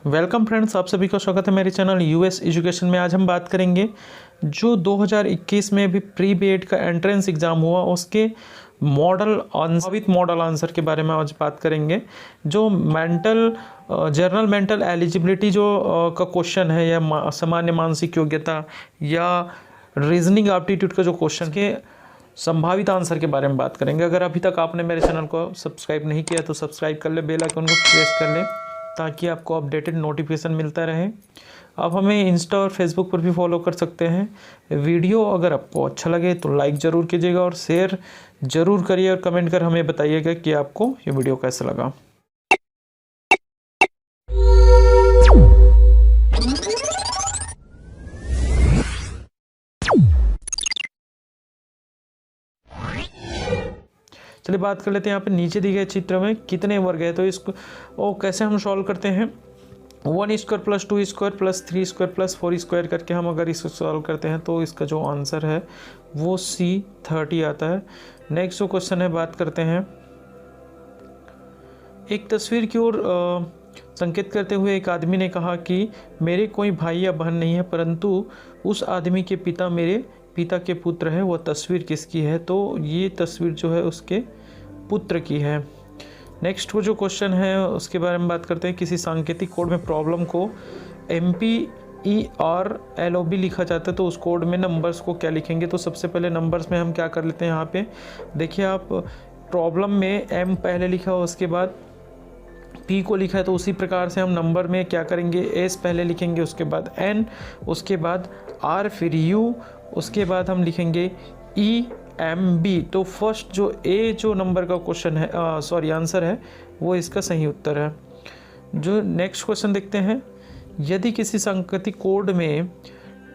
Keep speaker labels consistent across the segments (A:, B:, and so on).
A: Welcome friends, आप सभी का स्वागत है मेरे चैनल यूएस एजुकेशन में। आज हम बात करेंगे जो 2021 में भी प्री बीएड का एंट्रेंस एग्ज़ाम हुआ उसके संभावित मॉडल आंसर के बारे में आज बात करेंगे। जो जनरल मेंटल एलिजिबिलिटी का क्वेश्चन है या सामान्य मानसिक योग्यता या रीजनिंग एप्टीट्यूड का जो क्वेश्चन के संभावित आंसर के बारे में बात करेंगे। अगर अभी तक आपने मेरे चैनल को सब्सक्राइब नहीं किया तो सब्सक्राइब कर ले, बेल आइकन को प्रेस कर ले ताकि आपको अपडेटेड नोटिफिकेशन मिलता रहे। आप हमें इंस्टा और फेसबुक पर भी फॉलो कर सकते हैं। वीडियो अगर आपको अच्छा लगे तो लाइक ज़रूर कीजिएगा और शेयर ज़रूर करिए और कमेंट कर हमें बताइएगा कि आपको ये वीडियो कैसा लगा। चलिए बात कर लेते हैं। यहाँ पे नीचे दिए गए चित्र में कितने वर्ग है तो इसको कैसे हम सॉल्व करते हैं। 1² + 2² + 3² + 4² करके हम अगर इसको सॉल्व करते हैं तो इसका जो आंसर है वो C30 आता है। नेक्स्ट जो क्वेश्चन है बात करते हैं। एक तस्वीर की ओर संकेत करते हुए एक आदमी ने कहा कि मेरे कोई भाई या बहन नहीं है, परंतु उस आदमी के पिता मेरे पिता के पुत्र है। वह तस्वीर किसकी है? तो ये तस्वीर जो है उसके पुत्र की है। नेक्स्ट वो जो क्वेश्चन है उसके बारे में बात करते हैं। किसी सांकेतिक कोड में प्रॉब्लम को MPERLOB लिखा जाता है तो उस कोड में नंबर्स को क्या लिखेंगे? तो सबसे पहले नंबर्स में हम क्या कर लेते हैं। यहाँ पे देखिए आप, प्रॉब्लम में M पहले लिखा हो उसके बाद P को लिखा है तो उसी प्रकार से हम नंबर में क्या करेंगे, S पहले लिखेंगे, उसके बाद N, उसके बाद R, फिर U, उसके बाद हम लिखेंगे EMB। तो फर्स्ट जो A जो नंबर का क्वेश्चन है आंसर है वो इसका सही उत्तर है। जो नेक्स्ट क्वेश्चन देखते हैं। यदि किसी सांकेतिक कोड में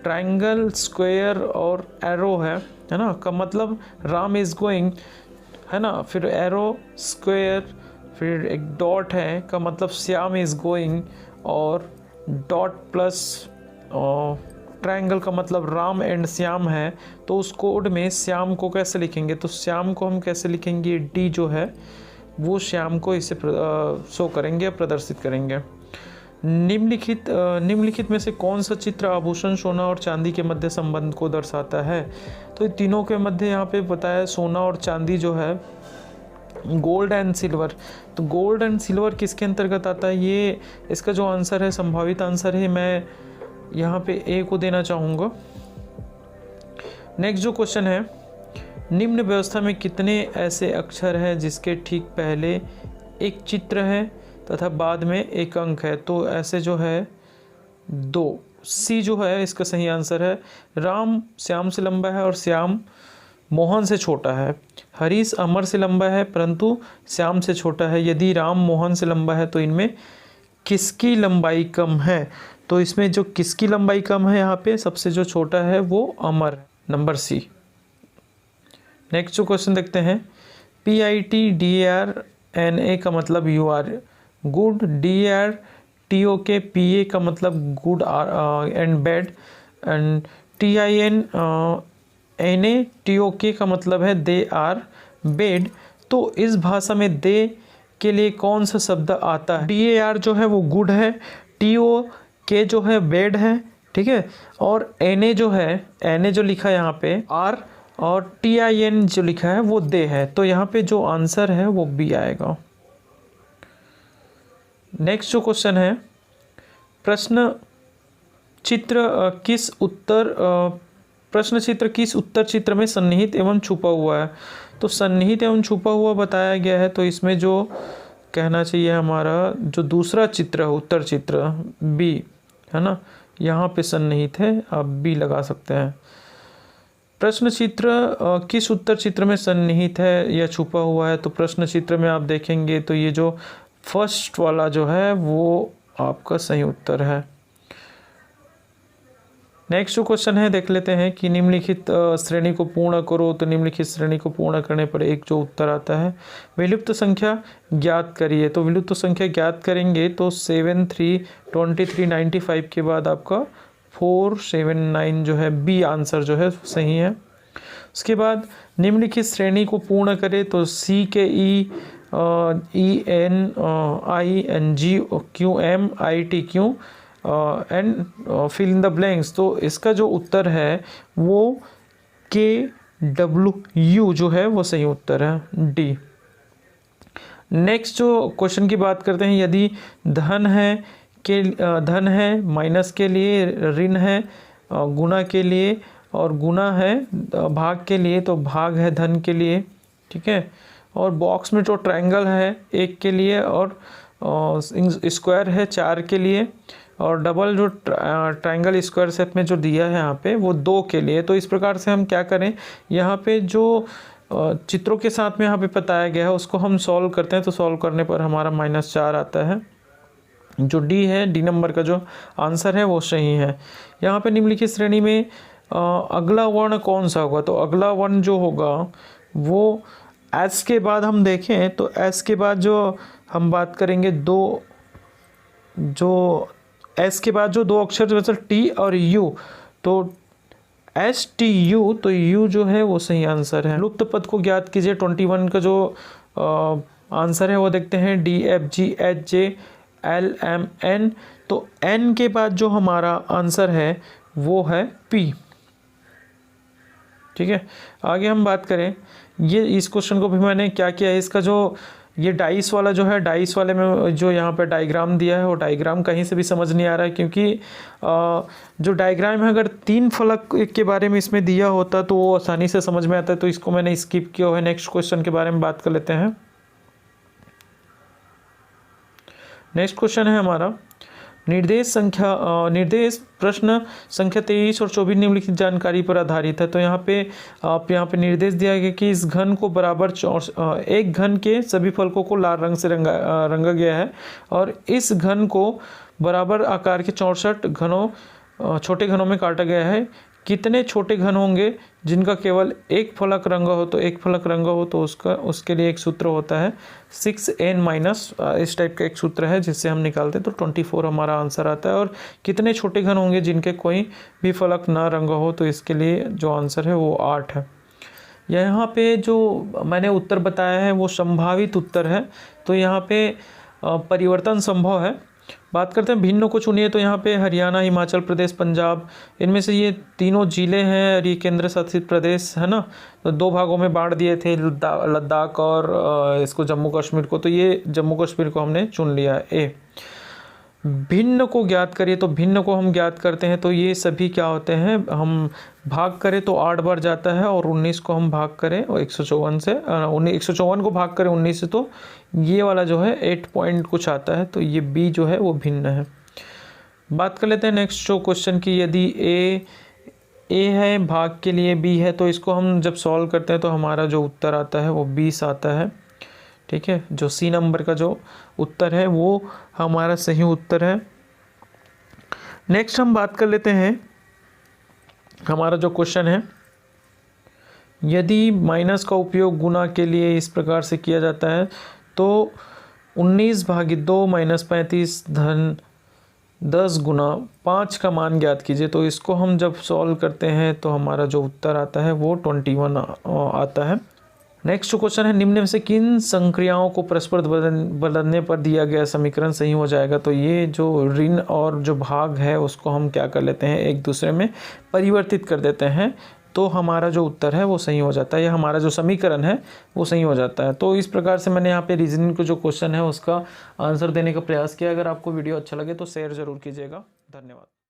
A: ट्रायंगल, स्क्वायर और एरो है ना, का मतलब राम इज गोइंग है ना, फिर एरो, स्क्वायर, फिर एक डॉट है का मतलब श्याम इज गोइंग, और डॉट प्लस ट्रायंगल का मतलब राम एंड श्याम है, तो उस कोड में श्याम को कैसे लिखेंगे? तो श्याम को हम कैसे लिखेंगे? डी जो है वो श्याम को इसे शो करेंगे, प्रदर्शित करेंगे। निम्नलिखित में से कौन सा चित्र आभूषण, सोना और चांदी के मध्य संबंध को दर्शाता है? तो तीनों के मध्य यहाँ पे बताया सोना और चांदी जो है, गोल्ड एंड सिल्वर। तो गोल्ड एंड सिल्वर किसके अंतर्गत आता है? ये इसका जो आंसर है, संभावित आंसर है, मैं यहाँ पे ए को देना चाहूँगा। नेक्स्ट जो क्वेश्चन है, निम्न व्यवस्था में कितने ऐसे अक्षर हैं जिसके ठीक पहले एक चित्र है तथा बाद में एक अंक है? तो ऐसे जो है 2। सी जो है इसका सही आंसर है। राम श्याम से लंबा है और श्याम मोहन से छोटा है। हरीश अमर से लंबा है परंतु श्याम से छोटा है। यदि राम मोहन से लंबा है तो इनमें किसकी लंबाई कम है? तो इसमें जो किसकी लंबाई कम है, यहाँ पे सबसे जो छोटा है वो अमर, नंबर सी। नेक्स्ट जो क्वेश्चन देखते हैं। PITDARNA का मतलब you are good, DRTOK PA का मतलब good and bad, and TINNATOK का मतलब है दे आर बेड। तो इस भाषा में दे के लिए कौन सा शब्द आता है? DAR जो है वो गुड है, TOK जो है बेड है, ठीक है, और NA जो है, NA जो लिखा है यहाँ पे R, और TIN जो लिखा है वो दे है। तो यहाँ पे जो आंसर है वो बी आएगा। नेक्स्ट जो क्वेश्चन है, प्रश्न चित्र किस उत्तर चित्र में सन्निहित एवं छुपा हुआ है? तो सन्निहित एवं छुपा हुआ बताया गया है, तो इसमें जो कहना चाहिए हमारा जो दूसरा चित्र है, उत्तर चित्र बी है ना, यहाँ पे सन्निहित है, आप बी लगा सकते हैं। प्रश्न चित्र किस उत्तर चित्र में सन्निहित है या छुपा हुआ है? तो प्रश्न चित्र में आप देखेंगे तो ये जो फर्स्ट वाला जो है वो आपका सही उत्तर है। नेक्स्ट जो क्वेश्चन है देख लेते हैं कि निम्नलिखित श्रेणी को पूर्ण करो। तो निम्नलिखित श्रेणी को पूर्ण करने पर एक जो उत्तर आता है, विलुप्त संख्या ज्ञात करिए। तो विलुप्त संख्या ज्ञात करेंगे तो 7, 3, 23, 95 के बाद आपका 4, 7, 9 जो है बी आंसर जो है सही है। उसके बाद निम्नलिखित श्रेणी को पूर्ण करें तो C के E ENINGQMITQ and fill in the blanks. तो इसका जो उत्तर है वो KWU जो है वो सही उत्तर है, डी। नेक्स्ट जो क्वेश्चन की बात करते हैं, यदि धन है माइनस के लिए, ऋण है गुना के लिए, और गुना है भाग के लिए, तो भाग है धन के लिए, ठीक है। और बॉक्स में जो ट्रायंगल है 1 के लिए, और स्क्वायर है 4 के लिए, और डबल जो ट्रायंगल स्क्वायर शेप में जो दिया है यहाँ पे वो 2 के लिए। तो इस प्रकार से हम क्या करें, यहाँ पे जो चित्रों के साथ में यहाँ पे बताया गया है उसको हम सॉल्व करते हैं। तो सॉल्व करने पर हमारा -4 आता है। जो डी है, डी नंबर का जो आंसर है वो सही है। यहाँ पे निम्नलिखित श्रेणी में अगला वर्ण कौन सा होगा, तो अगला वर्ण जो होगा वो एस के बाद हम देखें तो एस के बाद जो हम बात करेंगे एस के बाद जो 2 अक्षर जैसे टी और यू, तो STU, तो यू जो है वो सही आंसर है। लुप्त पद को ज्ञात कीजिए। 21 का जो आंसर है वो देखते हैं DFGHJLMN। तो N के बाद जो हमारा आंसर है वो है P, ठीक है। आगे हम बात करें, ये इस क्वेश्चन को भी मैंने क्या किया है, इसका जो ये डाइस वाला जो है, डाइस वाले में जो यहाँ पे डायग्राम दिया है वो डायग्राम कहीं से भी समझ नहीं आ रहा है, क्योंकि जो डायग्राम है अगर 3 फलक के बारे में इसमें दिया होता तो वो आसानी से समझ में आता है, तो इसको मैंने स्किप किया है। नेक्स्ट क्वेश्चन के बारे में बात कर लेते हैं। नेक्स्ट क्वेश्चन है हमारा निर्देश प्रश्न संख्या 23 और 24 निम्नलिखित जानकारी पर आधारित है। तो यहाँ पे निर्देश दिया गया कि इस घन को बराबर एक घन के सभी फलकों को लाल रंग से रंगा गया है, और इस घन को बराबर आकार के 64 छोटे घनों में काटा गया है। कितने छोटे घन होंगे जिनका केवल एक फलक रंगा हो, तो एक फलक रंगा हो तो उसके लिए एक सूत्र होता है 6n-, इस टाइप का एक सूत्र है जिससे हम निकालते हैं, तो 24 हमारा आंसर आता है। और कितने छोटे घन होंगे जिनके कोई भी फलक ना रंगा हो, तो इसके लिए जो आंसर है वो 8 है। यहाँ पे जो मैंने उत्तर बताया है वो संभावित उत्तर है, तो यहाँ पे परिवर्तन संभव है। बात करते हैं भिन्न को चुनिए, तो यहाँ पे हरियाणा, हिमाचल प्रदेश, पंजाब, इनमें से ये तीनों जिले हैं और ये केंद्र शासित प्रदेश है ना। तो 2 भागों में बांट दिए थे, लद्दाख और इसको जम्मू कश्मीर को, तो ये जम्मू कश्मीर को हमने चुन लिया है। ए भिन्न को ज्ञात करिए, तो भिन्न को हम ज्ञात करते हैं तो ये सभी क्या होते हैं, हम भाग करें तो 8 बार जाता है, और 19 को हम भाग करें और 154 से 154 को भाग करें 19 से, तो ये वाला जो है 8 पॉइंट कुछ आता है, तो ये बी जो है वो भिन्न है। बात कर लेते हैं नेक्स्ट जो क्वेश्चन की, यदि ए है भाग के लिए बी है, तो इसको हम जब सॉल्व करते हैं तो हमारा जो उत्तर आता है वो 20 आता है, ठीक है। जो सी नंबर का जो उत्तर है वो हमारा सही उत्तर है। नेक्स्ट हम बात कर लेते हैं, हमारा जो क्वेश्चन है, यदि माइनस का उपयोग गुना के लिए इस प्रकार से किया जाता है, तो 19/2 - 35 धन 10 गुना 5 का मान ज्ञात कीजिए। तो इसको हम जब सॉल्व करते हैं तो हमारा जो उत्तर आता है वो 21 आता है। नेक्स्ट क्वेश्चन है, निम्न में से किन संक्रियाओं को परस्पर बदलने पर दिया गया समीकरण सही हो जाएगा। तो ये जो ऋण और जो भाग है उसको हम क्या कर लेते हैं, एक दूसरे में परिवर्तित कर देते हैं, तो हमारा जो उत्तर है वो सही हो जाता है, या हमारा जो समीकरण है वो सही हो जाता है। तो इस प्रकार से मैंने यहाँ पे रीजनिंग को जो क्वेश्चन है उसका आंसर देने का प्रयास किया। अगर आपको वीडियो अच्छा लगे तो शेयर ज़रूर कीजिएगा। धन्यवाद।